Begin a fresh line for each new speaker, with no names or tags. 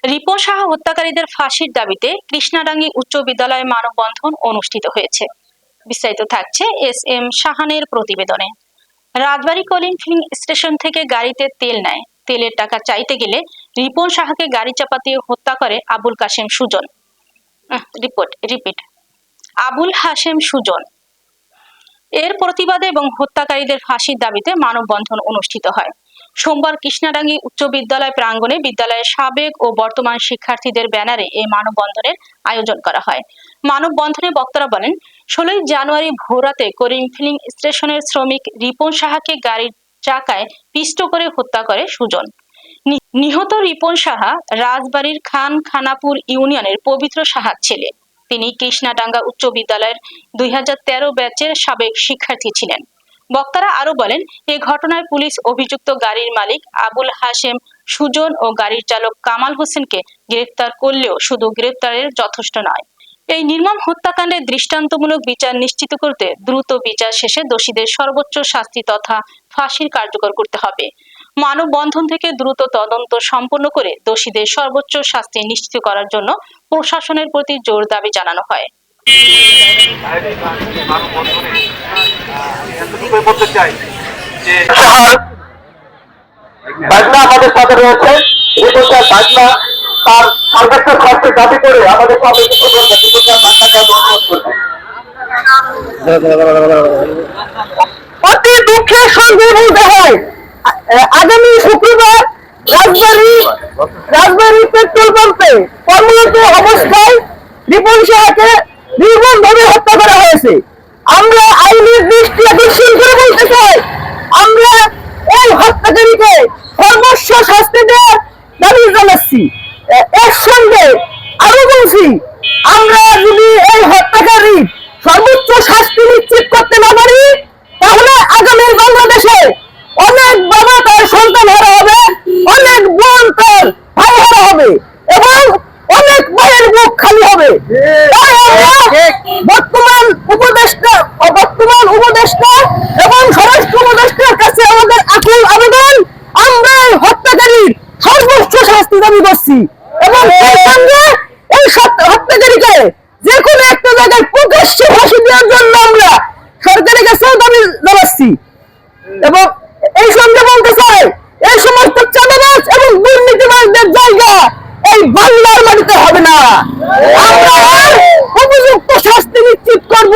রিপন সাহা হত্যাকারীদের ফাঁসির দাবিতে কৃষ্ণাডাঙ্গি উচ্চ বিদ্যালয়ে মানববন্ধন অনুষ্ঠিত হয়েছে। বিস্তারিত থাকছে এস.এম. শাহানের প্রতিবেদনে। রাজবাড়ী কলিং ফিলিং স্টেশন থেকে গাড়িতে তেল নেয়। তেলের টাকা চাইতে গেলে রিপন সাহাকে গাড়ি চাপা দিয়ে হত্যা করে আবুল কাশেম সুজন। আবুল হাশেম সুজন। এর প্রতিবাদে এবং হত্যাকারীদের ফাঁসির দাবিতে মানববন্ধন অনুষ্ঠিত হয়। সোমবার কৃষ্ণাডাঙ্গি উচ্চ বিদ্যালয় প্রাঙ্গণে বিদ্যালয়ের সাবেক ও বর্তমান শিক্ষার্থীদের ব্যানারে এই মানববন্ধনের আয়োজন করা হয়। মানববন্ধনে বক্তারা বলেন, 16 জানুয়ারি ভোররাতে কলিং ফিলিং স্টেশনের শ্রমিক রিপন সাহাকে গাড়ির চাকায় পিষ্ট করে হত্যা করে সুজন। নিহত রিপন সাহা রাজবাড়ীর খানখানাপুর ইউনিয়নের পবিত্র সাহার ছেলে। তিনি কৃষ্ণাডাঙ্গা উচ্চ বিদ্যালয়ের 2013 ব্যাচের সাবেক শিক্ষার্থী ছিলেন। বক্তারা আরো বলেন, এই ঘটনায় পুলিশ অভিযুক্ত গাড়ির মালিক আবুল হাশেম সুজন ও গাড়ির চালক কামাল হোসেনকে গ্রেফতার করলেও শুধু গ্রেফতারের যথেষ্ট নয়। এই নির্মম হত্যাকাণ্ডের দৃষ্টান্তমূলক বিচার নিশ্চিত করতে দ্রুত বিচার শেষে দোষীদের সর্বোচ্চ শাস্তি তথা ফাঁসির কার্যকর করতে হবে। মানববন্ধন থেকে দ্রুত তদন্ত সম্পন্ন করে দোষীদের সর্বোচ্চ শাস্তি নিশ্চিত করার জন্য প্রশাসনের প্রতি জোর দাবি জানানো হয়।
আমাদের সাথে রয়েছে তার সর্বোচ্চ শাস্তির দাবি করে আমাদের অতি দুঃখের সঙ্গে বলতে হয়, আগামী শুক্রবার রাজবাড়ী পেট্রোল পাম্পে কর্মরত অবস্থায় রিপন সাহাকে নির্মমভাবে হত্যা করা হয়েছে। আমরা আইনের দৃষ্টি আকর্ষণ করে বলতে চাই, আমরা এই হত্যাকারীকে সর্বোচ্চ শাস্তি দেওয়ার দাবি জানাচ্ছি। এর সঙ্গে আরো বলছি, আমরা যদি এই হত্যাকারী সর্বোচ্চ শাস্তি নিশ্চিত করতে না পারি, তাহলে আগামী বাংলাদেশে অনেক বাবা তার সন্তান হারা হবে, অনেক বোন তার ভাই হারা হবে এবং অনেক মায়ের মুখ খালি হবে। বর্তমান উপদেষ্টা এবং স্বরাষ্ট্র উপদেষ্টার কাছে আমাদের আকুল আবেদন, আমরা হত্যাকারীর সর্বোচ্চ শাস্তি দাবি করছি এবং সেই সঙ্গে এই হত্যাকারীকে যে কোনো একটা জায়গায় প্রকাশ্যে ফাঁসি দেওয়ার জন্য আমরা সরকারের কাছেও দাবি জানাচ্ছি। এবং এই সঙ্গে বলতে চাই, এই সমস্ত চাঁদাবাজ এবং দুর্নীতিবাজদের জায়গা এই বাংলার মাটিতে হবে না। আমরা উপযুক্ত শাস্তি নিশ্চিত করব।